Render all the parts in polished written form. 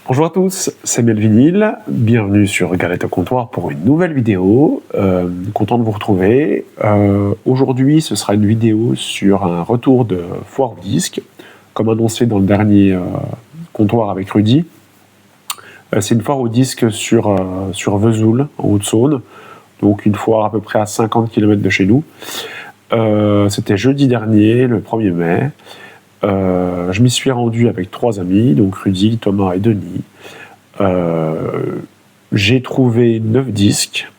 Bonjour à tous, c'est Melvinil, bienvenue sur Galette au comptoir pour une nouvelle vidéo, content de vous retrouver. Aujourd'hui ce sera une vidéo sur un retour de foire au disque, comme annoncé dans le dernier comptoir avec Rudy. C'est une foire au disque sur Vesoul, en Haute-Saône, donc une foire à peu près à 50 km de chez nous. C'était jeudi dernier, le 1er mai. Je m'y suis rendu avec 3 amis, donc Rudy, Thomas et Denis. J'ai trouvé 9 disques,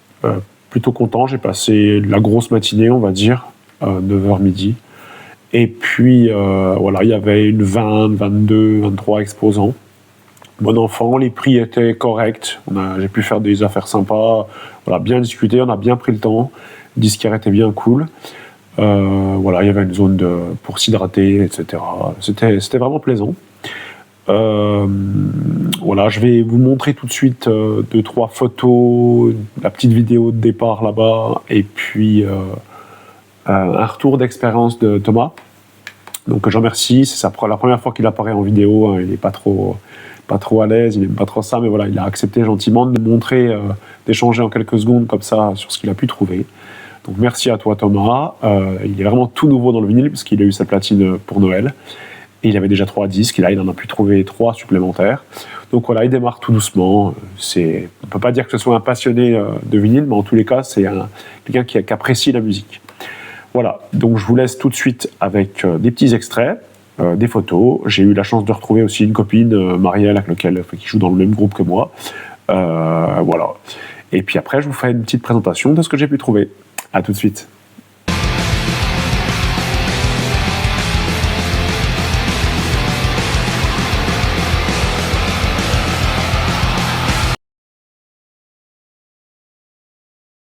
plutôt content, j'ai passé la grosse matinée, on va dire, 9h midi. Et puis voilà, il y avait une 20, 22, 23 exposants. Bon enfant, les prix étaient corrects, j'ai pu faire des affaires sympas, voilà, bien discuter, on a bien pris le temps, le disquaire était bien cool. Voilà, il y avait une zone pour s'hydrater, etc. C'était vraiment plaisant. Voilà, je vais vous montrer tout de suite 2-3 photos, la petite vidéo de départ là-bas, et puis un retour d'expérience de Thomas. Donc j'en remercie, c'est la première fois qu'il apparaît en vidéo, hein, il n'est pas trop à l'aise, il n'aime pas trop ça, mais voilà, il a accepté gentiment de me montrer, d'échanger en quelques secondes comme ça sur ce qu'il a pu trouver. Donc merci à toi Thomas, il est vraiment tout nouveau dans le vinyle parce qu'il a eu sa platine pour Noël. Et il avait déjà 3 disques, et là il en a pu trouver 3 supplémentaires. Donc voilà, il démarre tout doucement. On ne peut pas dire que ce soit un passionné de vinyle, mais en tous les cas, c'est quelqu'un qui apprécie la musique. Voilà, donc je vous laisse tout de suite avec des petits extraits, des photos. J'ai eu la chance de retrouver aussi une copine, Marielle, qui joue dans le même groupe que moi. Voilà. Et puis après, je vous ferai une petite présentation de ce que j'ai pu trouver. A tout de suite.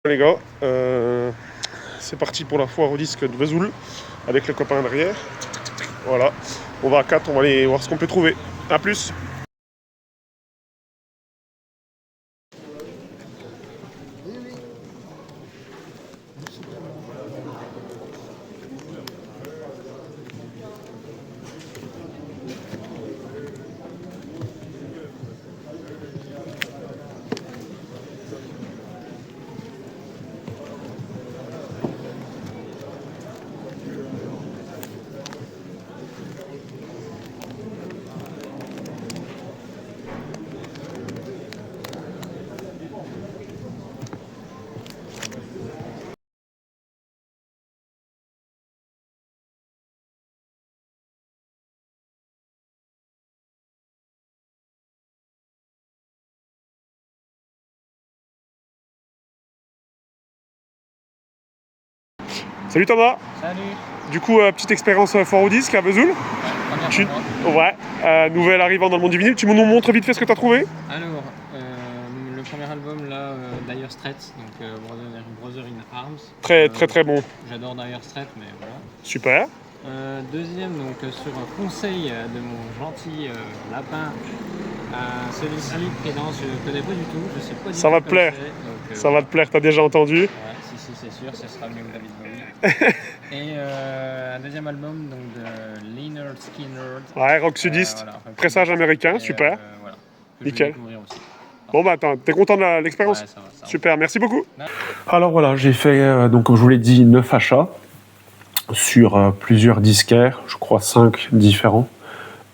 Les gars, c'est parti pour la foire au disque de Vesoul avec les copains derrière. Voilà, on va à 4, on va aller voir ce qu'on peut trouver. A plus. Salut Thomas. Salut. Du coup, petite expérience foire au disque à Vesoul. Ouais, nouvelle arrivant dans le monde du vinyle. Tu nous montres vite fait ce que tu as trouvé? Alors, le premier album là, Dire Straits, donc Brother in Arms. Très bon. J'adore Dire Straits, mais voilà. Super. Deuxième, donc sur conseil de mon gentil lapin, celui-ci, Cadence, je connais pas du tout, je sais pas du tout. Ça va te plaire. Ça va te plaire, t'as déjà entendu? Ouais, si, c'est sûr, ce sera mieux que David Bowie. Et un deuxième album donc de Lynyrd Skynyrd. Ouais, rock sudiste, voilà, pressage américain, super. Voilà, nickel. Bon bah attends, t'es content de l'expérience? Ouais, ça va. Super, merci beaucoup. Alors voilà, j'ai fait, donc comme je vous l'ai dit, 9 achats sur plusieurs disquaires, je crois 5 différents.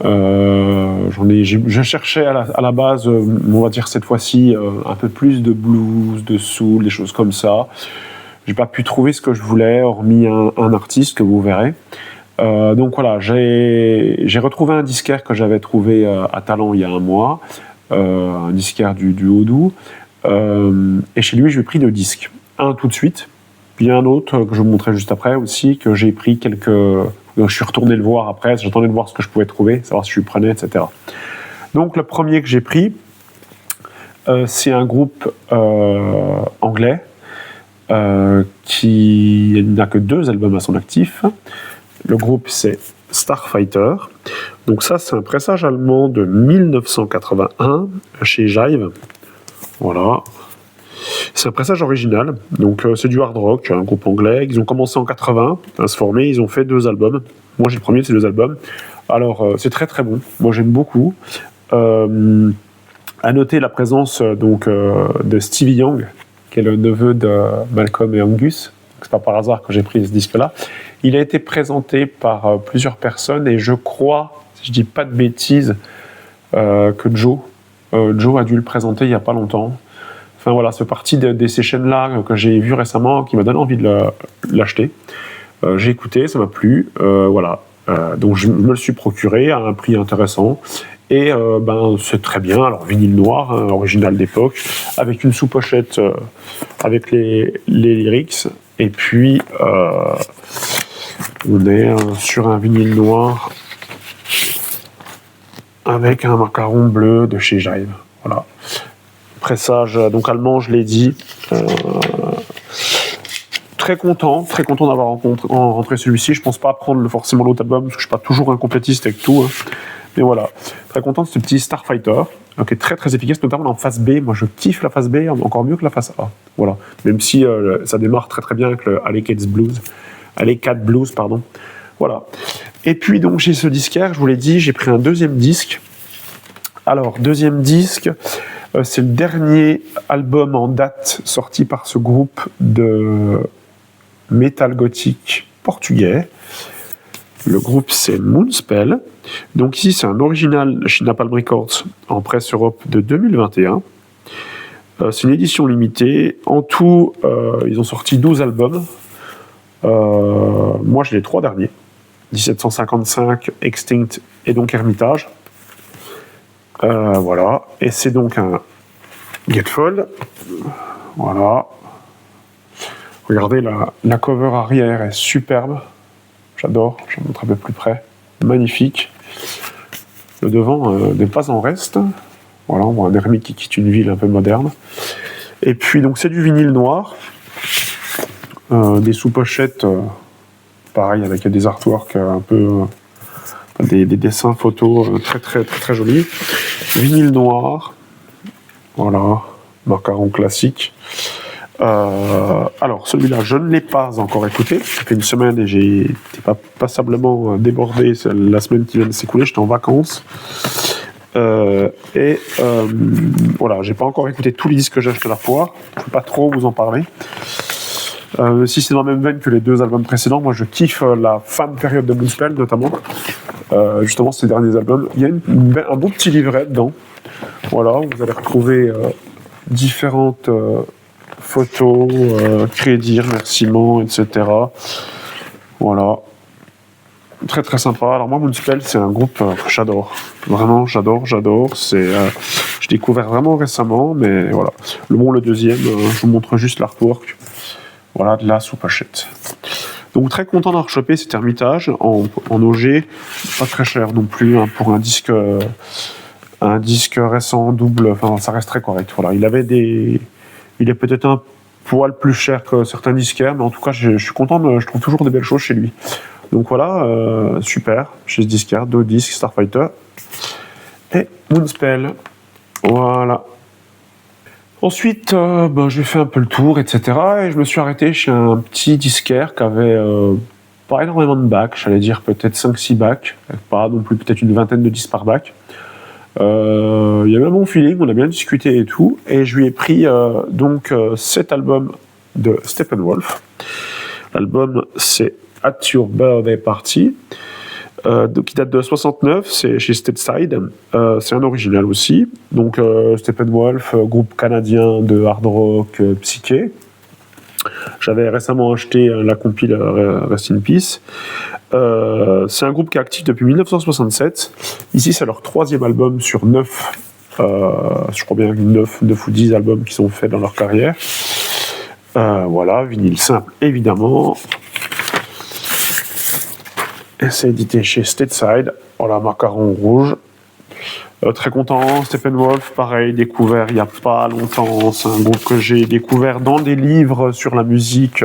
Je cherchais à la base, on va dire cette fois-ci, un peu plus de blues, de soul, des choses comme ça. J'ai pas pu trouver ce que je voulais, hormis un artiste que vous verrez. Donc voilà, j'ai retrouvé un disquaire que j'avais trouvé à Talent il y a un mois, un disquaire du Haut-Doubs, et chez lui j'ai pris 2 disques. Un tout de suite, puis un autre que je vous montrerai juste après aussi, que j'ai pris je suis retourné le voir après, j'attendais de voir ce que je pouvais trouver, savoir si je le prenais, etc. Donc le premier que j'ai pris, c'est un groupe anglais qui n'a que 2 albums à son actif. Le groupe c'est Starfighter. Donc ça c'est un pressage allemand de 1981 chez Jive. Voilà. C'est un pressage original, donc c'est du hard rock, un groupe anglais. Ils ont commencé en 80 à se former, ils ont fait 2 albums. Moi j'ai le premier de ces 2 albums. Alors c'est très très bon, moi j'aime beaucoup. À noter la présence de Stevie Young, qui est le neveu de Malcolm et Angus. C'est pas par hasard que j'ai pris ce disque-là. Il a été présenté par plusieurs personnes et je crois, si je dis pas de bêtises, que Joe a dû le présenter il y a pas longtemps. Enfin voilà, c'est partie de ces chaînes-là que j'ai vues récemment qui m'a donné envie de l'acheter. J'ai écouté, ça m'a plu, voilà. Donc je me le suis procuré à un prix intéressant. Et c'est très bien. Alors vinyle noir, hein, original d'époque, avec une sous-pochette avec les lyrics. Et puis on est sur un vinyle noir avec un macaron bleu de chez Jive. Voilà. Pressage donc allemand, je l'ai dit. Très content d'avoir rentré celui-ci. Je pense pas prendre forcément l'autre album parce que je suis pas toujours un complétiste avec tout. Hein. Mais voilà, très content de ce petit Starfighter, qui est très très efficace, notamment en face B. Moi je kiffe la face B encore mieux que la face A. Voilà, même si ça démarre très très bien avec le Alley Cat Blues, pardon. Voilà. Et puis donc j'ai ce disquaire, je vous l'ai dit, j'ai pris un deuxième disque. Alors deuxième disque, c'est le dernier album en date sorti par ce groupe de metal gothique portugais. Le groupe, c'est Moonspell. Donc ici, c'est un original chez Napalm Records en presse Europe de 2021. C'est une édition limitée. En tout, ils ont sorti 12 albums. Moi, j'ai les 3 derniers. 1755, Extinct et donc Hermitage. Voilà. Et c'est donc un Gatefold. Voilà. Regardez, la cover arrière est superbe. J'adore, je vous montre un peu plus près. Magnifique. Le devant n'est pas en reste. Voilà, on voit un ermite qui quitte une ville un peu moderne. Et puis, donc, c'est du vinyle noir. Des sous-pochettes, pareil, avec des artworks un peu... des dessins photos très, très, très, très jolis. Vinyle noir. Voilà, macaron classique. Alors celui-là je ne l'ai pas encore écouté, ça fait une semaine et j'ai été passablement débordé la semaine qui vient de s'écouler, j'étais en vacances voilà, j'ai pas encore écouté tous les disques que j'ai achetés à la foire, je peux pas trop vous en parler. Si c'est dans la même veine que les 2 albums précédents, moi je kiffe la fin de période de Moonspell notamment, justement ces derniers albums. Il y a un beau petit livret dedans, voilà, vous allez retrouver différentes photos, crédits, remerciements, etc. Voilà. Très très sympa. Alors moi, Moonspell, c'est un groupe que j'adore. Vraiment, j'adore. J'ai découvert vraiment récemment, mais voilà. Le deuxième, je vous montre juste l'artwork. Voilà, de la sous-pochette. Donc très content d'avoir chopé cet Hermitage en OG. Pas très cher non plus, hein, pour un disque récent, double, enfin ça reste très correct. Voilà. Il est peut-être un poil plus cher que certains disquaires, mais en tout cas, je suis content, je trouve toujours des belles choses chez lui. Donc voilà, super, chez ce disquaire, 2 disques, Starfighter et Moonspell. Voilà. Ensuite, j'ai fait un peu le tour, etc. Et je me suis arrêté chez un petit disquaire qui avait pas énormément de bacs, j'allais dire peut-être 5-6 bacs, pas non plus peut-être une vingtaine de disques par bac. Il y avait un bon feeling, on a bien discuté et tout, et je lui ai pris cet album de Steppenwolf. L'album, c'est At Your Birthday Party, qui date de 69, c'est chez Stateside, c'est un original aussi. Donc Steppenwolf, groupe canadien de hard rock psyché. J'avais récemment acheté la compile Rest in Peace. C'est un groupe qui est actif depuis 1967. Ici, c'est leur 3e album sur 9. Je crois bien 9 ou 10 albums qui sont faits dans leur carrière. Voilà, vinyle simple, évidemment. Et c'est édité chez Stateside. Voilà, macaron rouge. Très content, Steppenwolf, pareil, découvert il n'y a pas longtemps. C'est un groupe que j'ai découvert dans des livres sur la musique,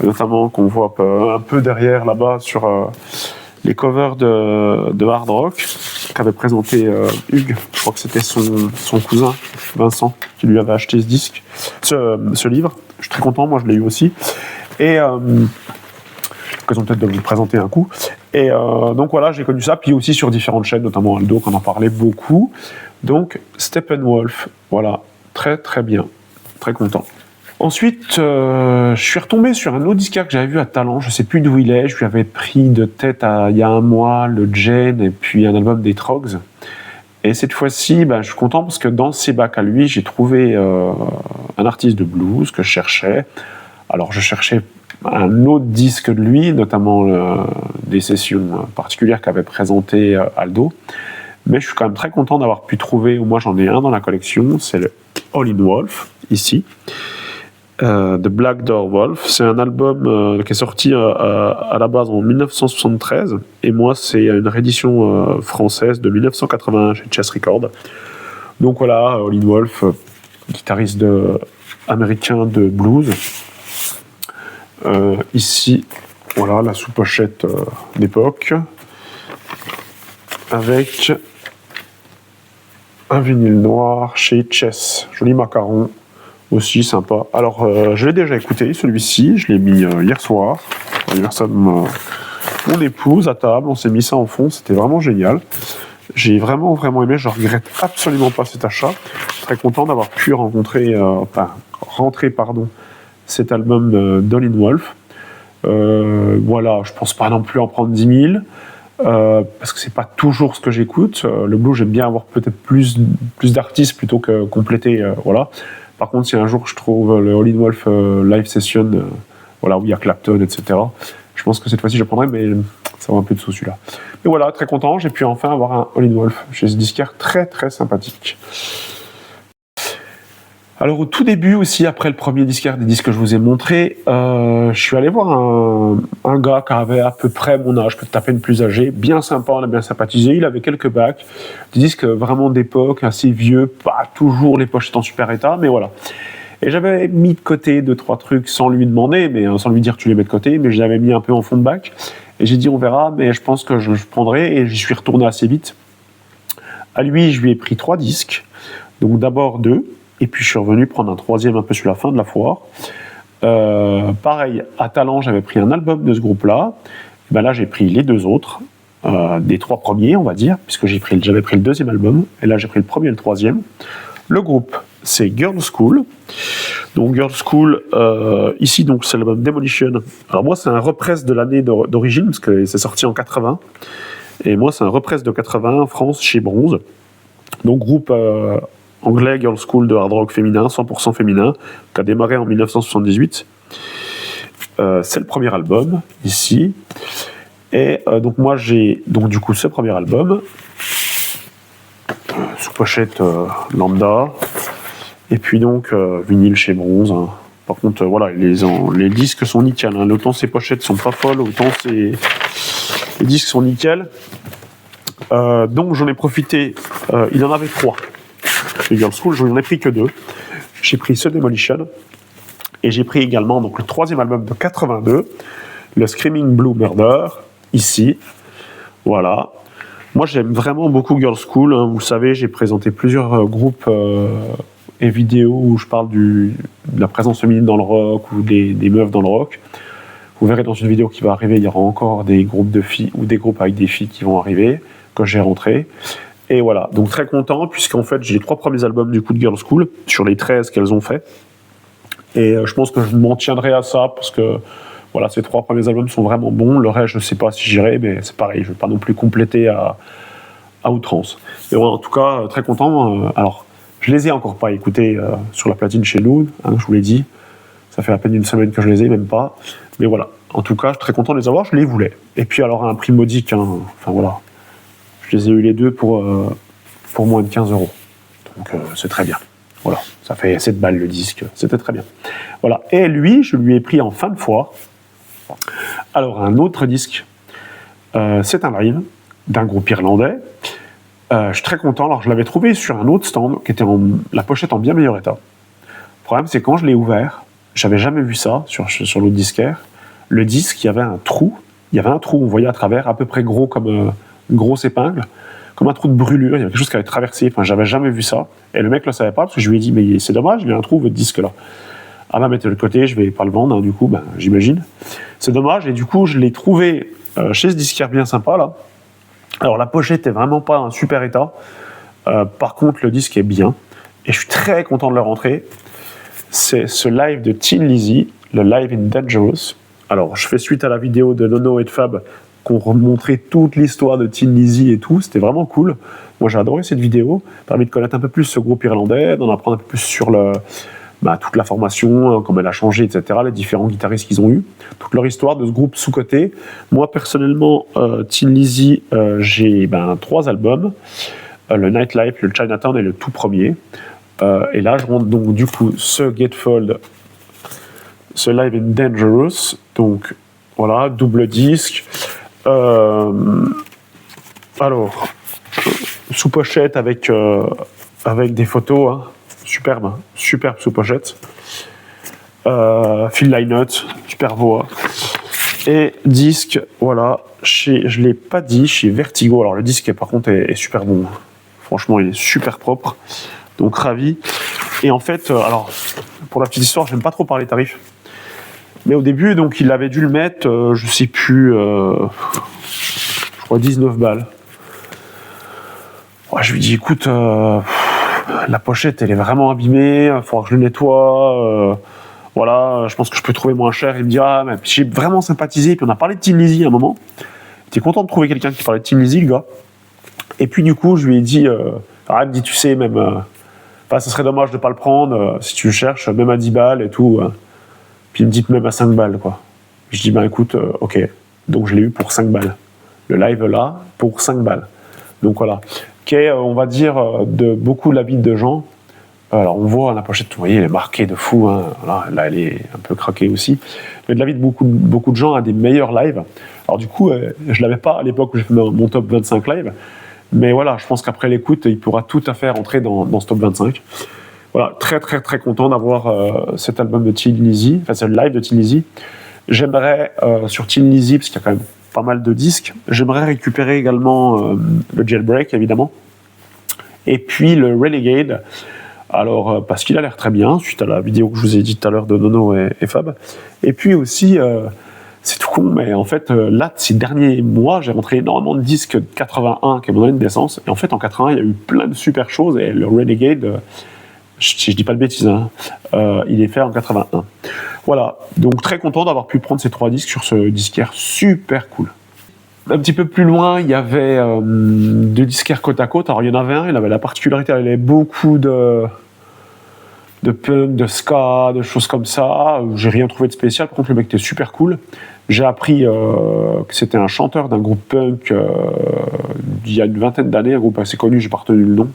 notamment qu'on voit un peu derrière là-bas sur les covers de hard rock qu'avait présenté Hugues. Je crois que c'était son cousin Vincent qui lui avait acheté ce livre. Je suis très content, moi je l'ai eu aussi. Et l'occasion peut-être de vous présenter un coup. Et donc voilà, j'ai connu ça, puis aussi sur différentes chaînes, notamment Aldo, qu'on en parlait beaucoup. Donc Steppenwolf, voilà, très très bien, très content. Ensuite, je suis retombé sur un autre disquaire que j'avais vu à Talent, je sais plus d'où il est, je lui avais pris de tête il y a un mois le Jane et puis un album des Trogs. Et cette fois-ci, je suis content parce que dans ses bacs à lui, j'ai trouvé un artiste de blues que je cherchais. Alors je cherchais un autre disque de lui, notamment des sessions particulières qu'avait présenté Aldo. Mais je suis quand même très content d'avoir pu trouver, ou moi j'en ai un dans la collection, c'est le All in Wolf, ici. The Black Door Wolf. C'est un album qui est sorti à la base en 1973. Et moi, c'est une réédition française de 1981 chez Chess Records. Donc voilà, All in Wolf, guitariste américain de blues. Ici, voilà la sous-pochette d'époque, avec un vinyle noir chez Chess, joli macaron, aussi sympa. Alors, je l'ai déjà écouté, celui-ci, je l'ai mis hier soir, à l'anniversaire de mon épouse à table, on s'est mis ça en fond, c'était vraiment génial. J'ai vraiment aimé, je regrette absolument pas cet achat, très content d'avoir pu rentrer cet album d'All in Wolf. Voilà, je pense pas non plus en prendre 10 000, parce que c'est pas toujours ce que j'écoute. Le blues, j'aime bien avoir peut-être plus d'artistes plutôt que compléter, voilà. Par contre, si un jour je trouve le All in Wolf live session, voilà, où il y a Clapton, etc., je pense que cette fois-ci je prendrai, mais ça va un peu de sous celui-là. Mais voilà, très content, j'ai pu enfin avoir un All in Wolf chez ce disquaire très très sympathique. Alors au tout début aussi, après le premier disquaire des disques que je vous ai montré, je suis allé voir un gars qui avait à peu près mon âge, peut-être à peine plus âgé, bien sympa, on a bien sympathisé, il avait quelques bacs, des disques vraiment d'époque, assez vieux, pas toujours les pochettes en super état, mais voilà. Et j'avais mis de côté 2-3 trucs sans lui demander, mais sans lui dire que tu les mets de côté, mais je l'avais mis un peu en fond de bac, et j'ai dit on verra, mais je pense que je prendrai, et j'y suis retourné assez vite. À lui, je lui ai pris 3 disques, donc d'abord 2, et puis je suis revenu prendre un 3e un peu sur la fin de la foire. Pareil, à Talent, j'avais pris un album de ce groupe-là. Et là, j'ai pris les 2 autres, des 3 premiers, on va dire, puisque j'avais pris le 2e album. Et là, j'ai pris le 1er et le 3e. Le groupe, c'est Girls' School. Donc, Girls' School, ici, donc, c'est l'album Demolition. Alors, moi, c'est un repress de l'année d'origine, parce que c'est sorti en 80. Et moi, c'est un repress de 80 en France, chez Bronze. Donc, groupe anglais, Girls' School de hard rock féminin, 100% féminin, qui a démarré en 1978. C'est le premier album, ici. Et donc moi, j'ai donc du coup ce premier album, sous pochette lambda, et puis donc vinyle chez Bronze. Hein. Par contre, voilà, les disques sont nickel. Hein. Autant ces pochettes sont pas folles, autant les disques sont nickel. Donc j'en ai profité, il en avait 3. Les Girls' School, je n'en ai pris que 2. J'ai pris ce Demolition, et j'ai pris également donc, le 3e album de 82, le Screaming Blue Murder, ici. Voilà. Moi, j'aime vraiment beaucoup Girls' School. Hein. Vous savez, j'ai présenté plusieurs groupes et vidéos où je parle de la présence féminine dans le rock ou des meufs dans le rock. Vous verrez dans une vidéo qui va arriver, il y aura encore des groupes de filles ou des groupes avec des filles qui vont arriver, que j'ai rentrés. Et voilà, donc très content, puisqu'en fait, j'ai les 3 premiers albums du coup de Girls' School, sur les 13 qu'elles ont fait. Et je pense que je m'en tiendrai à ça, parce que voilà, ces 3 premiers albums sont vraiment bons. Le reste, je ne sais pas si j'irai, mais c'est pareil, je ne vais pas non plus compléter à outrance. Mais voilà, en tout cas, très content. Alors, je les ai encore pas écoutés sur la platine chez nous, hein, je vous l'ai dit. Ça fait à peine une semaine que je les ai, même pas. Mais voilà, en tout cas, je suis très content de les avoir, je les voulais. Et puis alors, à un prix modique, hein, enfin voilà. Je les ai eu les 2 pour moins de 15 €. Donc c'est très bien. Voilà, ça fait 7 balles le disque, c'était très bien. Voilà, et lui, je lui ai pris en fin de foire. Alors un autre disque, c'est un live d'un groupe irlandais. Je suis très content, alors je l'avais trouvé sur un autre stand qui était la pochette en bien meilleur état. Le problème, c'est quand je l'ai ouvert, j'avais jamais vu ça sur l'autre disquaire. Le disque, il y avait un trou, on voyait à travers, à peu près gros comme une grosse épingle, comme un trou de brûlure, il y avait quelque chose qui avait traversé, enfin j'avais jamais vu ça, et le mec le savait pas, parce que je lui ai dit, mais c'est dommage, il y a un trou, votre disque là. Ah bah mettez-le de côté, je vais pas le vendre, hein, du coup, j'imagine. C'est dommage, et du coup je l'ai trouvé chez ce disquaire bien sympa là. Alors la pochette est vraiment pas un super état. Par contre, le disque est bien. Et je suis très content de le rentrer. C'est ce live de Thin Lizzy, le Live in Dangerous. Alors, je fais suite à la vidéo de Nono et de Fab qui ont remontré toute l'histoire de Thin Lizzy et tout. C'était vraiment cool. Moi, j'ai adoré cette vidéo. Ça a permis de connaître un peu plus ce groupe irlandais, d'en apprendre un peu plus sur toute la formation, comment elle a changé, etc., les différents guitaristes qu'ils ont eu, toute leur histoire de ce groupe sous-coté. Moi, personnellement, Thin Lizzy, j'ai 3 albums, le Nightlife, le Chinatown et le tout premier. Et là, je rentre donc du coup ce Gatefold, ce Live in Dangerous, donc voilà, double disque. Alors, sous pochette avec des photos, hein. Superbe sous pochette. Phil Lynott, super voix. Et disque, voilà, je l'ai pas dit, chez Vertigo. Alors le disque par contre est super bon. Franchement, il est super propre. Donc ravi. Et en fait, alors pour la petite histoire, j'aime pas trop parler tarifs. Mais au début, donc il avait dû le mettre, je sais plus, je crois 19 balles. Ouais, je lui dis, écoute, la pochette, elle est vraiment abîmée, il faudra que je le nettoie. Voilà, je pense que je peux trouver moins cher. Il me dit, ah, mais j'ai vraiment sympathisé. Puis on a parlé de Thin Lizzy à un moment. J'étais content de trouver quelqu'un qui parlait de Thin Lizzy, le gars. Et puis du coup, je lui ai dit, il me dit, tu sais, même, ce serait dommage de ne pas le prendre si tu le cherches, même à 10 balles et tout. Puis il me dit même à 5 balles, quoi. Je dis, écoute, ok. Donc je l'ai eu pour 5 balles. Le live là, pour 5 balles. Donc voilà. Qui est, on va dire, de beaucoup l'avis de gens. Alors on voit la pochette, vous voyez, elle est marquée de fou. Hein. Voilà, là, elle est un peu craquée aussi. Mais de l'avis de beaucoup de gens, un des meilleurs lives. Alors du coup, je l'avais pas à l'époque où j'ai fait mon top 25 live. Mais voilà, je pense qu'après l'écoute, il pourra tout à fait rentrer dans ce top 25. Voilà, très très très content d'avoir cet album de Thin Lizzy, enfin c'est le live de Thin Lizzy. J'aimerais, sur Thin Lizzy, parce qu'il y a quand même pas mal de disques, j'aimerais récupérer également le Jailbreak, évidemment. Et puis le Renegade, alors parce qu'il a l'air très bien, suite à la vidéo que je vous ai dit tout à l'heure de Nono et Fab. Et puis aussi, c'est tout con, mais en fait, là, ces derniers mois, j'ai rentré énormément de disques de 81, qui est mon année de naissance. Et en fait, en 81, il y a eu plein de super choses, et le Renegade, si je dis pas de bêtises, hein, il est fait en 81. Voilà, donc très content d'avoir pu prendre ces 3 disques sur ce disquaire super cool. Un petit peu plus loin, il y avait 2 disquaires côte à côte. Alors il y en avait un, il avait la particularité, il avait beaucoup de punk, de ska, de choses comme ça. J'ai rien trouvé de spécial, par contre le mec était super cool. J'ai appris que c'était un chanteur d'un groupe punk il y a une vingtaine d'années, un groupe assez connu, j'ai pas retenu le nom.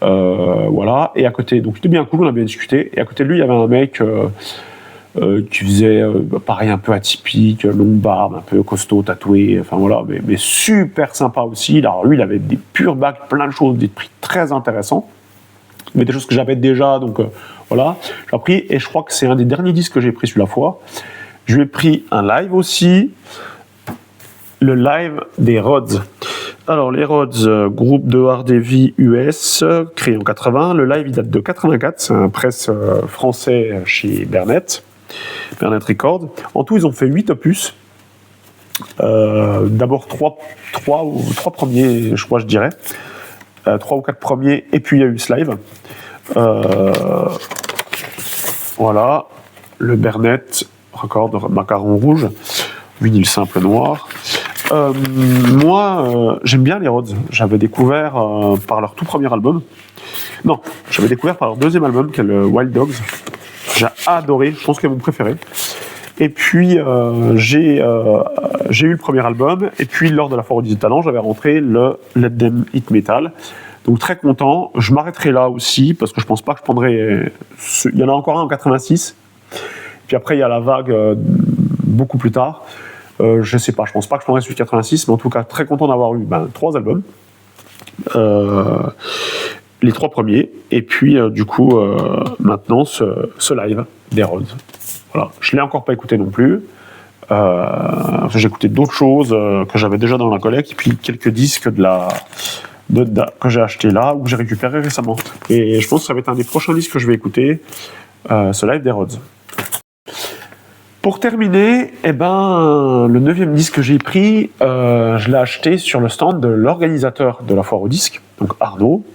Voilà, et à côté, donc c'était bien cool, on a bien discuté. Et à côté de lui, il y avait un mec qui faisait pareil, un peu atypique, longue barbe, un peu costaud, tatoué, enfin voilà, mais super sympa aussi. Alors lui, il avait des purs bacs, plein de choses, des prix très intéressants, mais des choses que j'avais déjà, donc voilà, j'ai pris, et je crois que c'est un des derniers disques que j'ai pris sur la fois. Je lui ai pris un live aussi, le live des Rhodes. Alors les Rhodes, groupe de hard heavy US, créé en 80, le live il date de 84, c'est un presse français chez Bernet Records. En tout ils ont fait 8 opus, d'abord 3 premiers, je crois, je dirais, 3 ou 4 premiers, et puis il y a eu ce live. Voilà, le Bernet Records, macaron rouge, vinyle simple noir. Moi, j'aime bien les Rhodes. J'avais découvert par leur tout premier album. Non, j'avais découvert par leur deuxième album, qui est le Wild Dogs. J'ai adoré, je pense que c'est mon préféré. Et puis, j'ai eu le premier album, et puis lors de la Foire du Talent, j'avais rentré le Let Them Hit Metal. Donc très content. Je m'arrêterai là aussi, parce que je pense pas que je prendrai... Il y en a encore un en 86. Puis après, il y a la vague beaucoup plus tard. Je sais pas, je pense pas que je prendrai celui de 86, mais en tout cas très content d'avoir eu 3 albums, les 3 premiers, et puis du coup maintenant ce live des Rhodes. Voilà, je l'ai encore pas écouté non plus. J'ai écouté d'autres choses que j'avais déjà dans la collecte, et puis quelques disques que j'ai acheté là ou que j'ai récupéré récemment. Et je pense que ça va être un des prochains disques que je vais écouter, ce live des Rhodes. Pour terminer, le 9e disque que j'ai pris, je l'ai acheté sur le stand de l'organisateur de la foire au disque, donc Arnaud,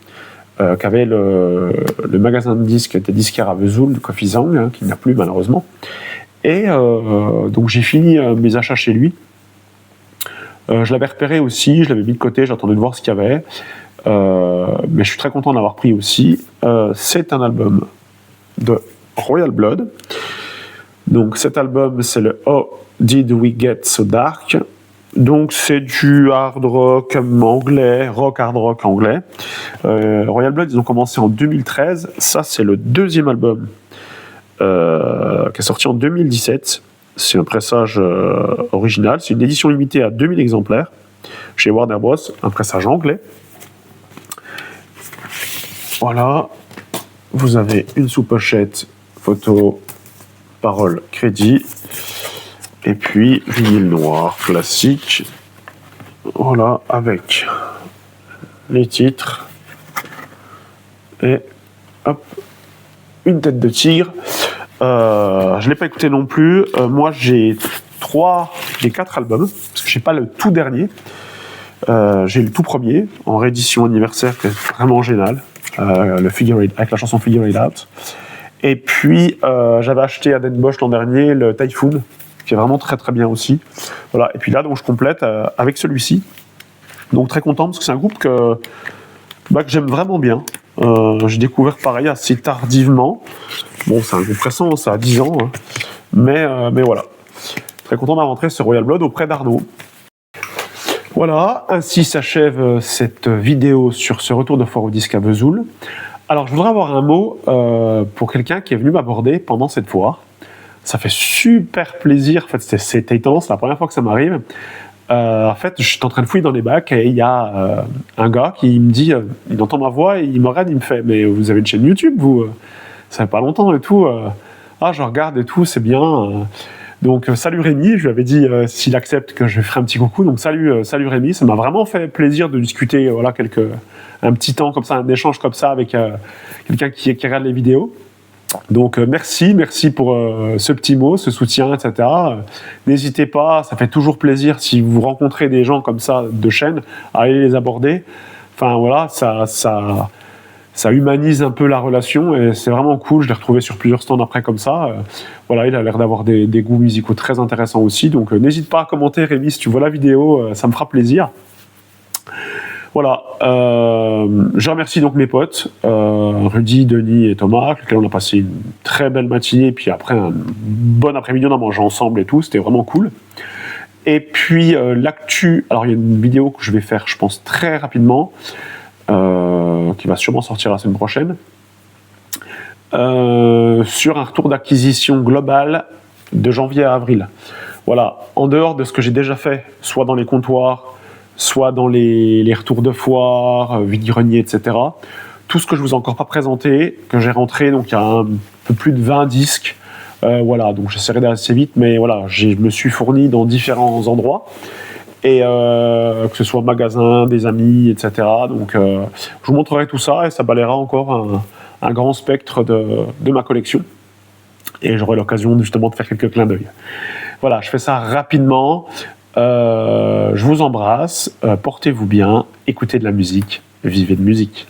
qui avait le magasin de disques des disquaires à Vesoul, de Coffee Zang, hein, qui n'y a plus malheureusement. Et donc j'ai fini mes achats chez lui. Je l'avais repéré aussi, je l'avais mis de côté, j'attendais de voir ce qu'il y avait. Mais je suis très content de l'avoir pris aussi. C'est un album de Royal Blood. Donc cet album, c'est le Oh Did We Get So Dark. Donc c'est du hard rock anglais, rock hard rock anglais. Royal Blood, ils ont commencé en 2013. Ça, c'est le 2e album qui est sorti en 2017. C'est un pressage original. C'est une édition limitée à 2000 exemplaires chez Warner Bros. Un pressage anglais. Voilà. Vous avez une sous-pochette, photo, parole, crédit. Et puis, vinyle noir classique. Voilà, avec les titres. Et hop, une tête de tigre. Je ne l'ai pas écouté non plus. Moi, j'ai 4 albums, parce que je n'ai pas le tout dernier. J'ai le tout premier, en réédition anniversaire, qui est vraiment génial. Avec la chanson Figure It Out. Et puis, j'avais acheté à Den Bosch l'an dernier le Typhoon, qui est vraiment très très bien aussi. Voilà. Et puis là, donc, je complète avec celui-ci. Donc très content, parce que c'est un groupe que j'aime vraiment bien. J'ai découvert pareil assez tardivement. Bon, c'est un groupe récent, ça a 10 ans. Hein. Mais voilà. Très content d'avoir rentré ce Royal Blood auprès d'Arnaud. Voilà, ainsi s'achève cette vidéo sur ce retour de foire au disque à Vesoul. Alors, je voudrais avoir un mot pour quelqu'un qui est venu m'aborder pendant cette foire. Ça fait super plaisir. En fait, c'était étonnant, c'est la première fois que ça m'arrive. En fait, je suis en train de fouiller dans les bacs et il y a un gars qui me dit, il entend ma voix et il me regarde, il me fait « Mais vous avez une chaîne YouTube, vous Ça fait pas longtemps et tout. Je regarde et tout, c'est bien. » Donc, salut Rémi, je lui avais dit s'il accepte que je ferai un petit coucou. Donc, salut Rémi, ça m'a vraiment fait plaisir de discuter un petit temps comme ça, un échange comme ça avec quelqu'un qui regarde les vidéos. Donc merci pour ce petit mot, ce soutien, etc. N'hésitez pas, ça fait toujours plaisir si vous rencontrez des gens comme ça de chaîne, à aller les aborder. Enfin voilà, ça humanise un peu la relation et c'est vraiment cool. Je l'ai retrouvé sur plusieurs stands après comme ça. Voilà, il a l'air d'avoir des goûts musicaux très intéressants aussi. Donc n'hésite pas à commenter, Rémi, si tu vois la vidéo, ça me fera plaisir. Voilà, je remercie donc mes potes, Rudy, Denis et Thomas, avec lesquels on a passé une très belle matinée, puis après un bon après-midi, on a mangé ensemble et tout, c'était vraiment cool. Et puis l'actu, alors il y a une vidéo que je vais faire, je pense, très rapidement, qui va sûrement sortir la semaine prochaine, sur un retour d'acquisition global de janvier à avril. Voilà, en dehors de ce que j'ai déjà fait, soit dans les comptoirs, soit dans les retours de foire, vide-grenier, etc. Tout ce que je vous ai encore pas présenté, que j'ai rentré, donc il y a un peu plus de 20 disques. Voilà, donc j'essaierai d'aller assez vite, mais voilà, je me suis fourni dans différents endroits, et que ce soit magasin, des amis, etc. Donc je vous montrerai tout ça, et ça balayera encore un grand spectre de ma collection. Et j'aurai l'occasion justement de faire quelques clins d'œil. Voilà, je fais ça rapidement. Je vous embrasse, portez-vous bien, écoutez de la musique, vivez de musique.